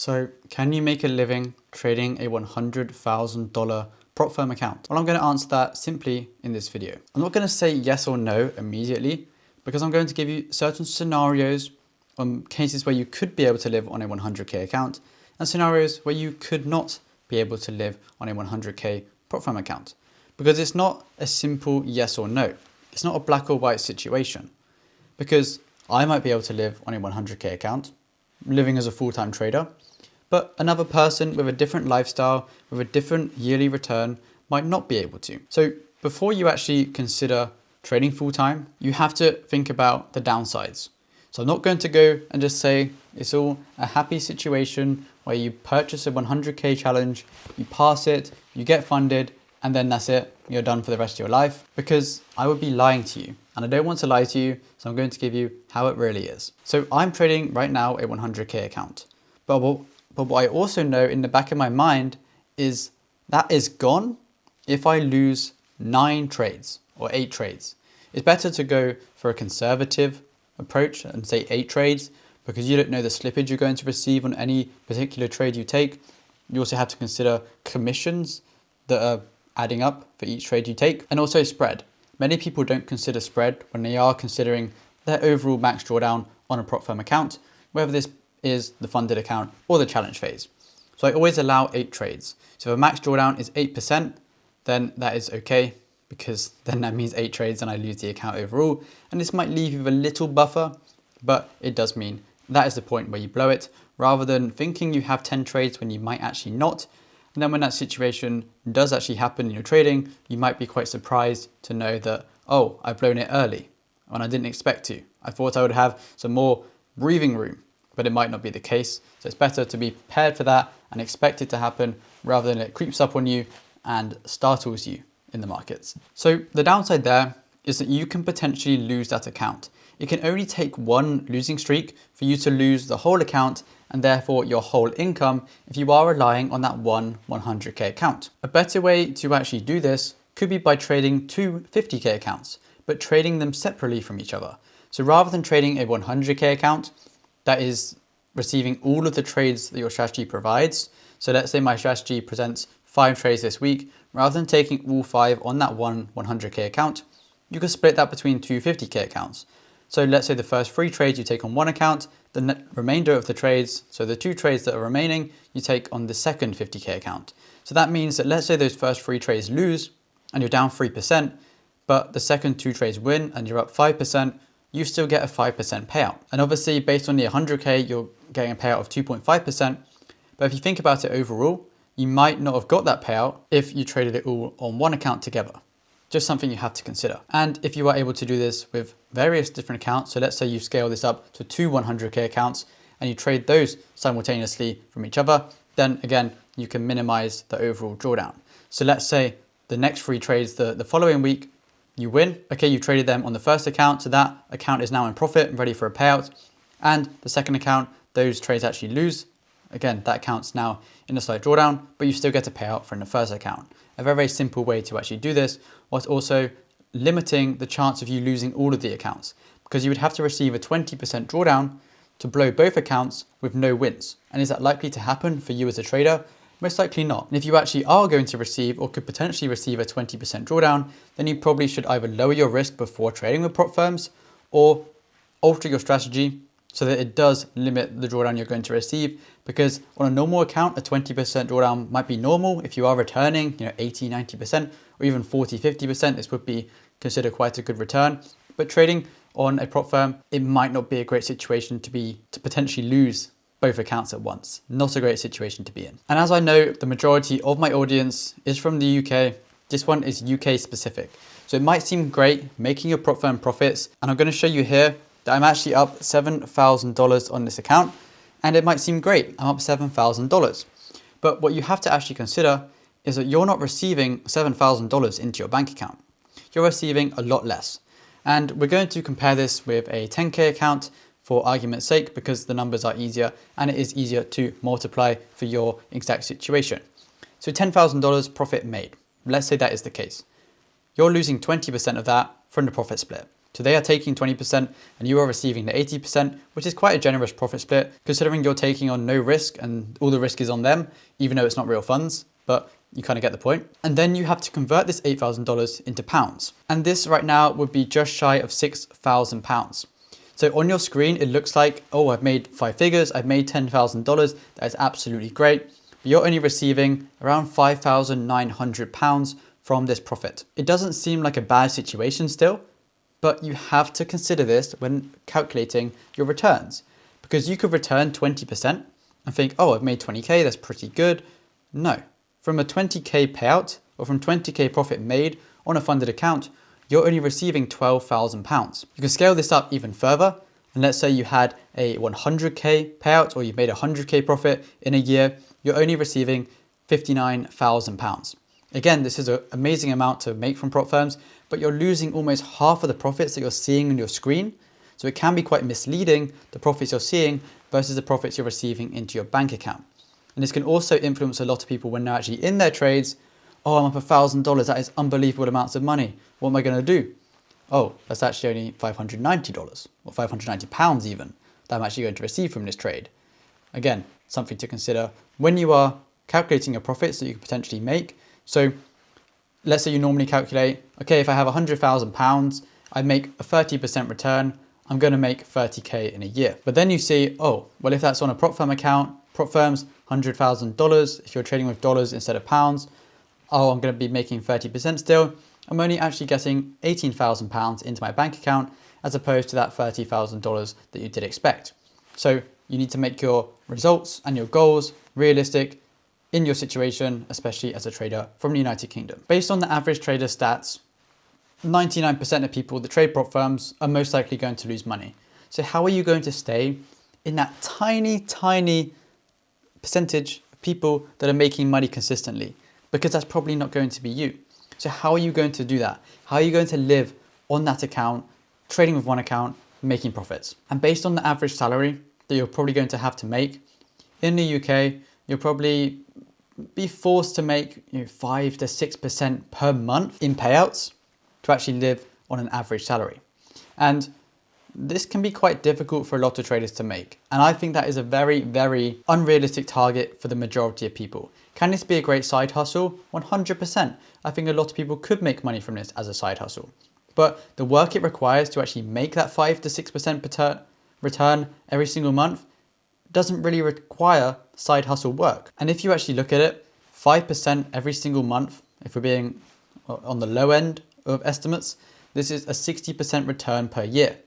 So can you make a living trading a $100,000 prop firm account? Well, I'm going to answer that simply in this video. I'm not going to say yes or no immediately because I'm going to give you certain scenarios on cases where you could be able to live on a 100K account and scenarios where you could not be able to live on a 100K prop firm account. Because it's not a simple yes or no. It's not a black or white situation. Because I might be able to live on a 100K account, living as a full-time trader, but another person with a different lifestyle, with a different yearly return might not be able to. So before you actually consider trading full-time, you have to think about the downsides. So I'm not going to go and just say it's all a happy situation where you purchase a 100K challenge, you pass it, you get funded, and then that's it, you're done for the rest of your life, because I would be lying to you. And I don't want to lie to you, so I'm going to give you how it really is. So I'm trading right now a 100K account. But what I also know in the back of my mind is that is gone if I lose 9 trades or 8 trades. It's better to go for a conservative approach and say 8 trades, because you don't know the slippage you're going to receive on any particular trade you take. You also have to consider commissions that are adding up for each trade you take, and also spread. Many people don't consider spread when they are considering their overall max drawdown on a prop firm account, whether this is the funded account or the challenge phase. So I always allow 8 trades. So if a max drawdown is 8%, then that is okay, because then that means 8 trades and I lose the account overall. And this might leave you with a little buffer, but it does mean that is the point where you blow it, rather than thinking you have 10 trades when you might actually not. And then when that situation does actually happen in your trading, you might be quite surprised to know that, oh, I've blown it early when I didn't expect to. I thought I would have some more breathing room, but it might not be the case. So it's better to be prepared for that and expect it to happen rather than it creeps up on you and startles you in the markets. So the downside there is that you can potentially lose that account. It can only take one losing streak for you to lose the whole account and therefore your whole income if you are relying on that one 100K account. A better way to actually do this could be by trading 2 50K accounts, but trading them separately from each other. So rather than trading a 100K account that is receiving all of the trades that your strategy provides, so let's say my strategy presents 5 trades this week, rather than taking all 5 on that one 100K account, you can split that between 2 50K accounts. So let's say the first 3 trades you take on one account, the remainder of the trades, so the 2 trades that are remaining, you take on the second 50K account. So that means that let's say those first 3 trades lose and you're down 3%, but the second 2 trades win and you're up 5%, you still get a 5% payout. And obviously based on the 100K, you're getting a payout of 2.5%. But if you think about it overall, you might not have got that payout if you traded it all on one account together. Just something you have to consider. And if you are able to do this with various different accounts, so let's say you scale this up to 2 100K accounts and you trade those simultaneously from each other, then again, you can minimize the overall drawdown. So let's say the next 3 trades the following week, you win. Okay, you traded them on the first account, so that account is now in profit and ready for a payout. And the second account, those trades actually lose. Again, that account's now in a slight drawdown, but you still get a payout from the first account. A very, very simple way to actually do this, whilst also limiting the chance of you losing all of the accounts, because you would have to receive a 20% drawdown to blow both accounts with no wins. And is that likely to happen for you as a trader? Most likely not. And if you actually are going to receive or could potentially receive a 20% drawdown, then you probably should either lower your risk before trading with prop firms or alter your strategy so that it does limit the drawdown you're going to receive. Because on a normal account, a 20% drawdown might be normal. If you are returning, 80, 90%, or even 40, 50%, this would be considered quite a good return. But trading on a prop firm, it might not be a great situation to potentially lose both accounts at once. Not a great situation to be in. And as I know, the majority of my audience is from the UK. This one is UK specific. So it might seem great making your prop firm profits. And I'm going to show you here that I'm actually up $7,000 on this account. And it might seem great, I'm up $7,000. But what you have to actually consider is that you're not receiving $7,000 into your bank account. You're receiving a lot less. And we're going to compare this with a 10K account for argument's sake, because the numbers are easier and it is easier to multiply for your exact situation. So $10,000 profit made. Let's say that is the case. You're losing 20% of that from the profit split. So they are taking 20% and you are receiving the 80%, which is quite a generous profit split considering you're taking on no risk and all the risk is on them, even though it's not real funds, but you kind of get the point. And then you have to convert this $8,000 into pounds. And this right now would be just shy of £6,000. So on your screen, it looks like, oh, I've made 5 figures, I've made $10,000. That is absolutely great. But you're only receiving around £5,900 from this profit. It doesn't seem like a bad situation still, but you have to consider this when calculating your returns, because you could return 20% and think, oh, I've made 20K, that's pretty good. No, from a 20K payout or from 20K profit made on a funded account, you're only receiving £12,000. You can scale this up even further. And let's say you had a 100K payout or you made a 100K profit in a year, you're only receiving £59,000. Again, this is an amazing amount to make from prop firms, but you're losing almost half of the profits that you're seeing on your screen. So it can be quite misleading, the profits you're seeing versus the profits you're receiving into your bank account. And this can also influence a lot of people when they're actually in their trades. Oh, I'm up $1,000. That is unbelievable amounts of money. What am I going to do? Oh, that's actually only $590 or £590 even that I'm actually going to receive from this trade. Again, something to consider when you are calculating your profits that you could potentially make. So let's say you normally calculate, okay, if I have £100,000, I make a 30% return, I'm going to make 30K in a year. But then you see, oh, well, if that's on a prop firm account, prop firms, $100,000, if you're trading with dollars instead of pounds, oh, I'm going to be making 30% still. I'm only actually getting £18,000 into my bank account as opposed to that $30,000 that you did expect. So you need to make your results and your goals realistic in your situation, especially as a trader from the United Kingdom. Based on the average trader stats, 99% of people that trade prop firms are most likely going to lose money. So how are you going to stay in that tiny, tiny percentage of people that are making money consistently? Because that's probably not going to be you. So how are you going to do that? How are you going to live on that account, trading with one account, making profits? And based on the average salary that you're probably going to have to make, in the UK, you'll probably be forced to make 5 to 6% per month in payouts to actually live on an average salary. And this can be quite difficult for a lot of traders to make. And I think that is a very, very unrealistic target for the majority of people. Can this be a great side hustle? 100%. I think a lot of people could make money from this as a side hustle. But the work it requires to actually make that 5 to 6% return every single month doesn't really require side hustle work. And if you actually look at it, 5% every single month, if we're being on the low end of estimates, this is a 60% return per year.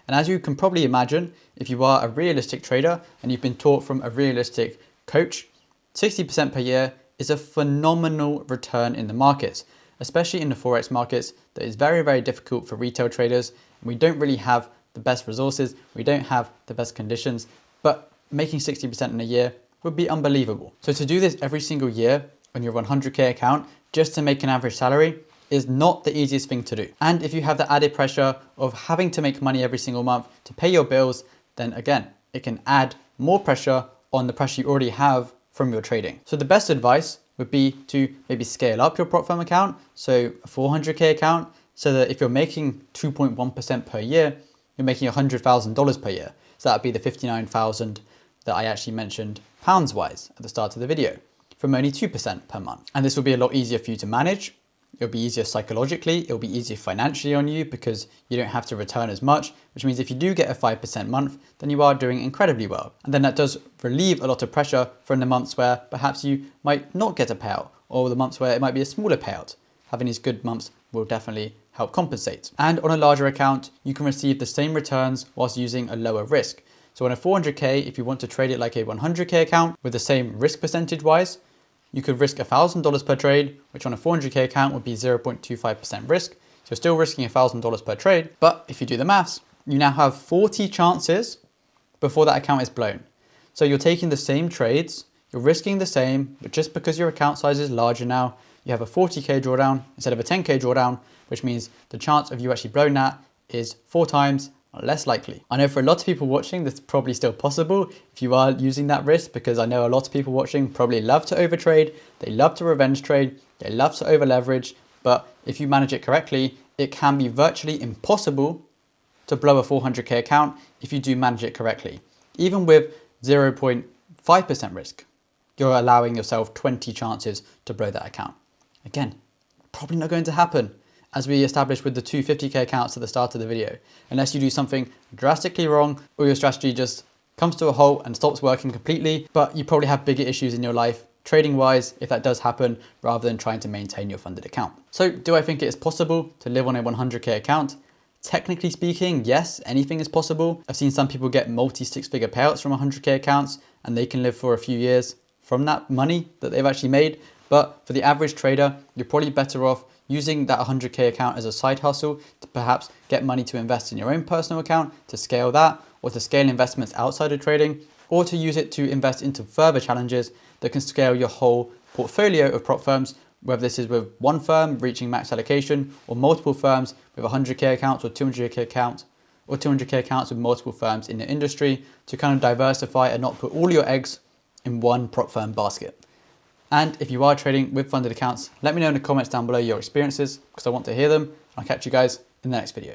And as you can probably imagine, if you are a realistic trader and you've been taught from a realistic coach, 60% per year is a phenomenal return in the markets, especially in the Forex markets that is very, very difficult for retail traders. We don't really have the best resources, we don't have the best conditions, but making 60% in a year would be unbelievable. So to do this every single year on your 100K account, just to make an average salary, is not the easiest thing to do. And if you have the added pressure of having to make money every single month to pay your bills, then again, it can add more pressure on the pressure you already have from your trading. So the best advice would be to maybe scale up your prop firm account, so a 400K account, so that if you're making 2.1% per year, you're making $100,000 per year. So that would be the 59,000 that I actually mentioned pounds wise at the start of the video, from only 2% per month. And this will be a lot easier for you to manage. It'll be easier psychologically, it'll be easier financially on you because you don't have to return as much, which means if you do get a 5% month, then you are doing incredibly well. And then that does relieve a lot of pressure from the months where perhaps you might not get a payout, or the months where it might be a smaller payout. Having these good months will definitely help compensate. And on a larger account, you can receive the same returns whilst using a lower risk. So on a 400K, if you want to trade it like a 100K account with the same risk percentage wise, you could risk $1,000 per trade, which on a 400K account would be 0.25% risk. So you're still risking $1,000 per trade. But if you do the maths, you now have 40 chances before that account is blown. So you're taking the same trades, you're risking the same, but just because your account size is larger now, you have a 40K drawdown instead of a 10K drawdown, which means the chance of you actually blowing that is 4 times less likely. I know for a lot of people watching, this is probably still possible if you are using that risk, because I know a lot of people watching probably love to overtrade, they love to revenge trade, they love to over leverage, but if you manage it correctly, it can be virtually impossible to blow a 400k account if you do manage it correctly. Even with 0.5% risk, you're allowing yourself 20 chances to blow that account. Again, probably not going to happen, as we established with the 250k accounts at the start of the video, unless you do something drastically wrong or your strategy just comes to a halt and stops working completely. But you probably have bigger issues in your life trading wise if that does happen, rather than trying to maintain your funded account. So do I think it is possible to live on a 100k account? Technically speaking, yes, anything is possible. I've seen some people get multi six-figure payouts from 100k accounts and they can live for a few years from that money that they've actually made. But for the average trader, you're probably better off using that 100k account as a side hustle to perhaps get money to invest in your own personal account, to scale that, or to scale investments outside of trading, or to use it to invest into further challenges that can scale your whole portfolio of prop firms, whether this is with one firm reaching max allocation or multiple firms with 100k accounts or 200k accounts, or 200k accounts with multiple firms in the industry, to kind of diversify and not put all your eggs in one prop firm basket. And if you are trading with funded accounts, let me know in the comments down below your experiences, because I want to hear them. I'll catch you guys in the next video.